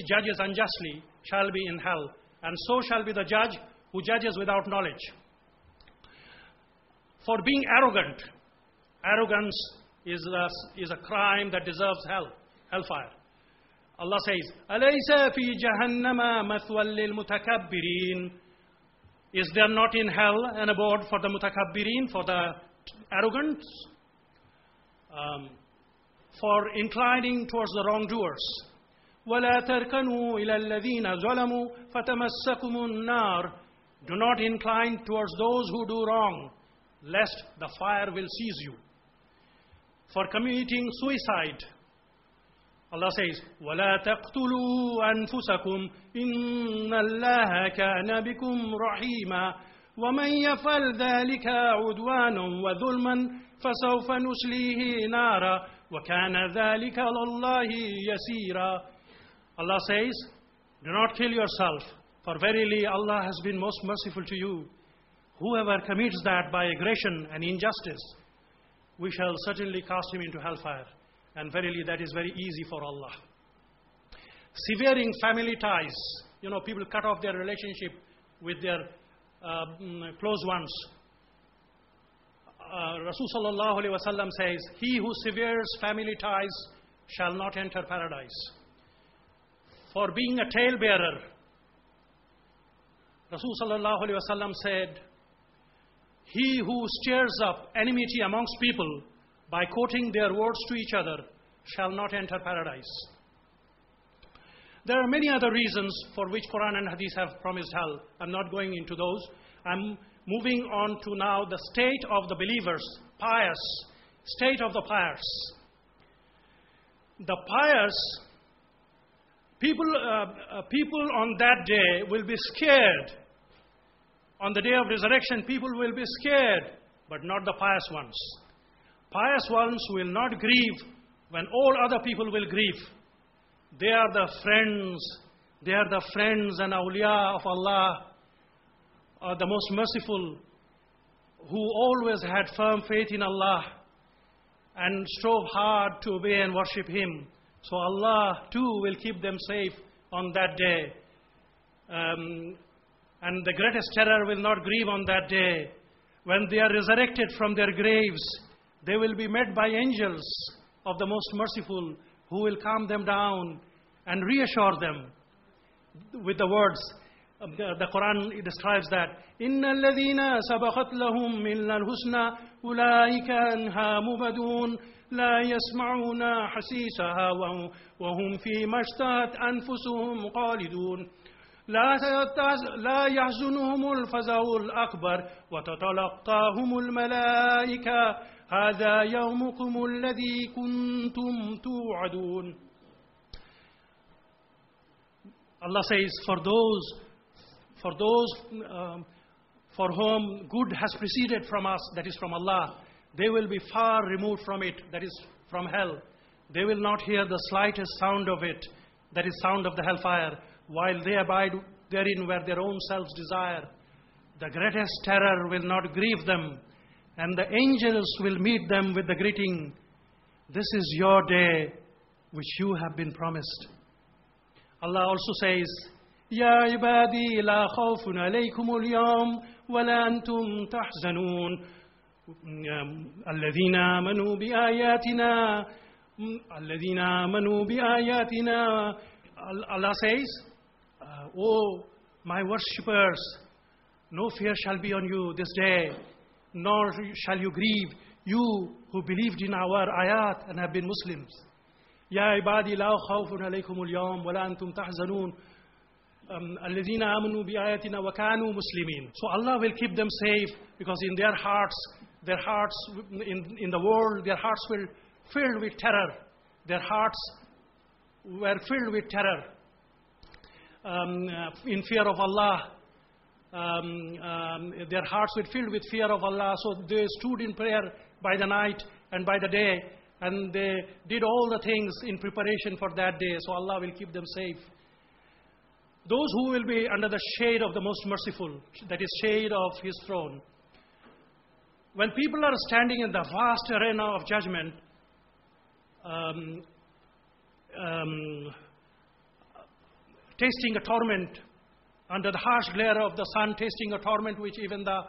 judges unjustly shall be in hell, and so shall be the judge who judges without knowledge. For being arrogant, arrogance is a crime that deserves hellfire. Allah says, أَلَيْسَ فِي جَهَنَّمَ مَثْوًى لِلْمُتَكَبِّرِينَ. Is there not in hell an abode for the mutakabbirin, for the arrogant, for inclining towards the wrongdoers? وَلَا تَرْكَنُوا إِلَى الَّذِينَ ظَلَمُوا فَتَمَسَّكُمُ النَّارُ. Do not incline towards those who do wrong, lest the fire will seize you. For committing suicide, Allah says, وَلَا تَقْتُلُوا أَنفُسَكُمْ إِنَّ اللَّهَ كَانَ بِكُمْ رَحِيمًا وَمَنْ يَفْعَلْ ذَلِكَ عُدْوَانًا وَظُلْمًا فَسَوْفَ نُصْلِيهِ نَارًا وَكَانَ ذَلِكَ عَلَى اللَّهِ يَسِيرًا. Allah says, do not kill yourself, for verily Allah has been most merciful to you. Whoever commits that by aggression and injustice, we shall certainly cast him into hellfire. And verily that is very easy for Allah. Severing family ties. People cut off their relationship with their close ones. Rasul sallallahu alaihi wasallam says, he who severs family ties shall not enter paradise. For being a talebearer, Rasul sallallahu alaihi wasallam said, he who stirs up enmity amongst people by quoting their words to each other shall not enter paradise. There are many other reasons for which Quran and Hadith have promised hell. I'm not going into those. I'm moving on to now the state of the believers, pious, state of the pious. The pious, people on that day will be scared. On the day of resurrection, people will be scared, but not the pious ones. Pious ones will not grieve when all other people will grieve. They are the friends and awliya of Allah, the most merciful, who always had firm faith in Allah and strove hard to obey and worship Him. So Allah too will keep them safe on that day. And the greatest terror will not grieve on that day. When they are resurrected from their graves, they will be met by angels of the most merciful, who will calm them down and reassure them with the words. The Quran describes that, إِنَّ الَّذِينَ سَبَقَتْ لَهُم مِّنَّ الْحُسْنَى أُولَٰئِكَ عَنْهَا مُبَعْدُونَ لَا يَسْمَعُونَ حَسِيسَهَا وَهُمْ فِي مَا اشْتَهَتْ أَنفُسُهُمْ خَالِدُونَ لا يحزنهم الفزع الأكبر وتتلقاهم الملائكة هذا يومكم الذي كنتم توعدون. Allah says, for those for whom good has preceded from us, that is from Allah, they will be far removed from it, that is from hell. They will not hear the slightest sound of it, that is sound of the hellfire, while they abide therein where their own selves desire. The greatest terror will not grieve them, and the angels will meet them with the greeting, this is your day which you have been promised. Allah also says, Ya ibadi la khawfun alaykum al-yawm wa la antum tahzanun alladhina amanu bi ayatina. Allah says, oh, my worshippers, no fear shall be on you this day, nor shall you grieve, you who believed in our ayat and have been Muslims. Ya ibadi la khawfun alaykum al-yawm wa la antum tahzanun alladhina amanu bi ayatina wa kanu muslimin. So Allah will keep them safe, because in their hearts in the world, their hearts were filled with terror. Their hearts were filled with terror, in fear of Allah. Their hearts were filled with fear of Allah. So they stood in prayer by the night and by the day, and they did all the things in preparation for that day. So Allah will keep them safe. Those who will be under the shade of the most merciful, that is shade of His throne. When people are standing in the vast arena of tasting a torment, under the harsh glare of the sun, tasting a torment which even the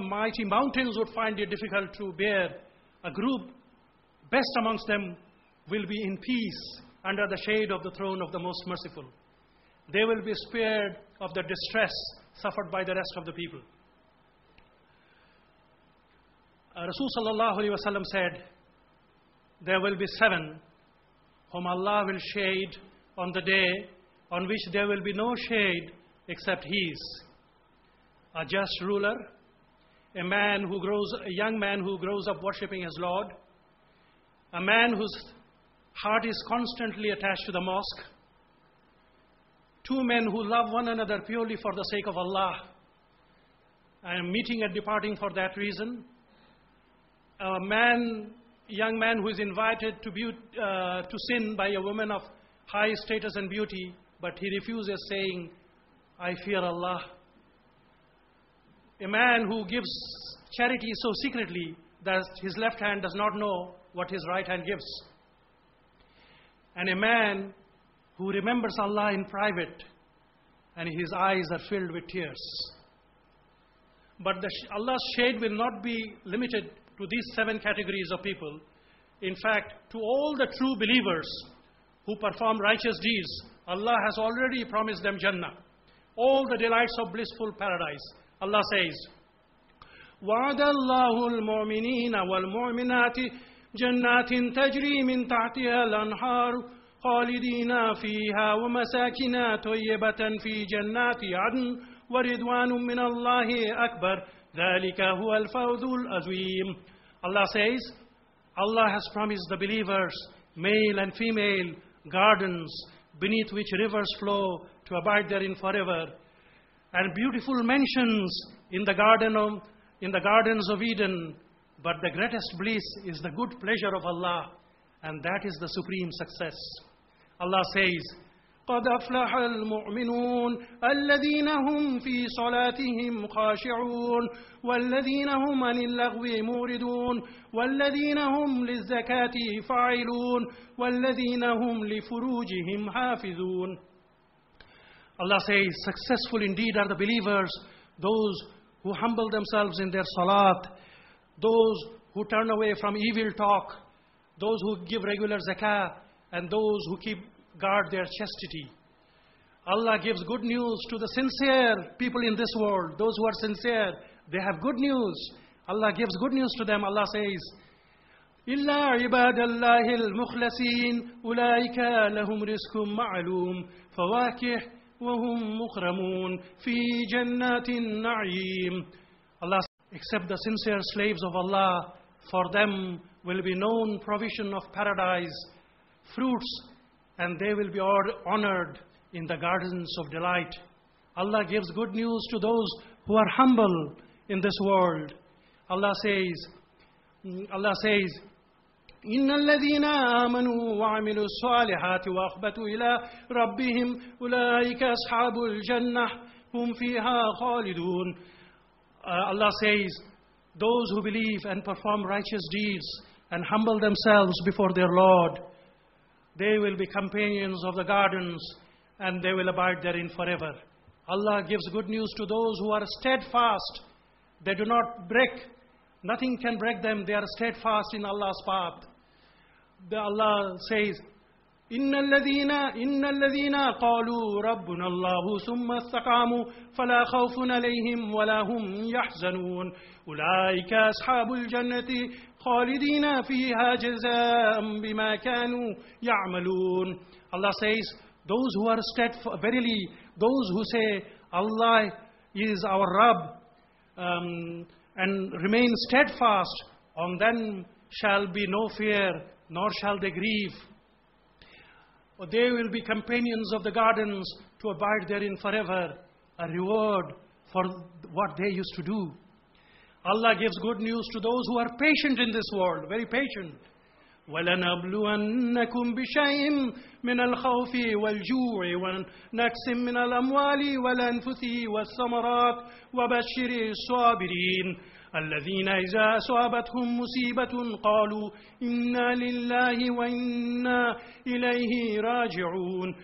mighty mountains would find it difficult to bear. A group, best amongst them, will be in peace under the shade of the throne of the Most Merciful. They will be spared of the distress suffered by the rest of the people. Rasul sallallahu alaihi wasallam said, there will be 7 whom Allah will shade on the day on which there will be no shade except His. A just ruler, a young man who grows up worshipping his Lord, a man whose heart is constantly attached to the mosque, 2 men who love one another purely for the sake of Allah, and meeting and departing for that reason, a young man who is invited to sin by a woman of high status and beauty, but he refuses, saying, I fear Allah. A man who gives charity so secretly that his left hand does not know what his right hand gives. And a man who remembers Allah in private and his eyes are filled with tears. But Allah's shade will not be limited to these 7 categories of people. In fact, to all the true believers who perform righteous deeds, Allah has already promised them Jannah, all the delights of blissful paradise. Allah says, وَعَدَ اللَّهُ الْمُؤْمِنِينَ وَالْمُؤْمِنَاتِ جَنَّاتٍ تَجْرِي مِنْ تَحْتِهَا الْأَنْهَارُ خَالِدِينَ فِيهَا وَمَسَاكِنَ طَيِّبَةً فِي جَنَّاتِ عَدْنٍ وَرِضْوَانٌ مِّنَ اللَّهِ أَكْبَرُ ذَلِكَ هُوَ الْفَوْزُ الْعَظِيمُ. Allah says, Allah has promised the believers, male and female, gardens beneath which rivers flow to abide therein forever, and beautiful mansions in the gardens of Eden. But the greatest bliss is the good pleasure of Allah, and that is the supreme success. Allah says, قَدْ أَفْلَحَ الْمُؤْمِنُونَ الَّذِينَ هُمْ فِي صَلَاتِهِمْ خَاشِعُونَ وَالَّذِينَ هُمْ عَنِ اللَّغْوِ مُعْرِضُونَ وَالَّذِينَ هُمْ لِلزَّكَاةِ فَاعِلُونَ وَالَّذِينَ هُمْ لِفُرُوجِهِمْ حَافِظُونَ. Allah says, successful indeed are the believers, those who humble themselves in their salat, those who turn away from evil talk, those who give regular zakah, and those who guard their chastity. Allah gives good news to the sincere people in this world. Those who are sincere, they have good news. Allah gives good news to them. Allah says, إِلَّا عِبَادَ اللَّهِ الْمُخْلَصِينَ أُولَٰئِكَ لَهُمْ رِزْقٌ مَعْلُومٌ فَوَاكِهُ وَهُمْ مُكْرَمُونَ فِي جَنَّاتِ النَّعِيمِ. Allah says, except the sincere slaves of Allah, for them will be known provision of paradise, fruits, and they will be honored in the gardens of delight. Allah gives good news to those who are humble in this world. Allah says, إِنَّ الَّذِينَ آمَنُوا وَعَمِلُوا الصَّالِحَاتِ وَأَخْبَتُوا إِلَىٰ رَبِّهِمْ أُولَٰئِكَ أَصْحَابُ الْجَنَّةِ هُمْ فِيهَا خَالِدُونَ. Allah says, those who believe and perform righteous deeds and humble themselves before their Lord, they will be companions of the gardens and they will abide therein forever. Allah gives good news to those who are steadfast. They do not break. Nothing can break them. They are steadfast in Allah's path. Allah says, إِنَّ الَّذِينَ قَالُوا رَبُّنَا اللَّهُ ثُمَّ اسْتَقَامُوا فَلَا خَوْفٌ عَلَيْهِمْ وَلَا هُمْ يَحْزَنُونَ أُولَٰئِكَ أَصْحَابُ الْجَنَّةِ خَالِدِينَ فِيهَا جَزَاءً بِمَا كَانُوا يَعْمَلُونَ. Allah says, those who are steadfast, verily, those who say, Allah is our Rabb, and remain steadfast, on them shall be no fear, nor shall they grieve. They will be companions of the gardens to abide therein forever, a reward for what they used to do. Allah gives good news to those who are patient in this world, very patient. وَلَنَبْلُوَنَّكُمْ بِشَيْءٍ مِّنَ الْخَوْفِ وَالْجُوعِ وَنَقْصٍ مِّنَ الْأَمْوَالِ وَالْأَنفُسِ وَالثَّمَرَاتِ وَبَشِّرِ الصَّابِرِينَ الَّذِينَ إِذَا أَصَابَتْهُم مُّصِيبَةٌ قَالُوا إِنَّا لِلَّهِ وَإِنَّا إِلَيْهِ رَاجِعُونَ.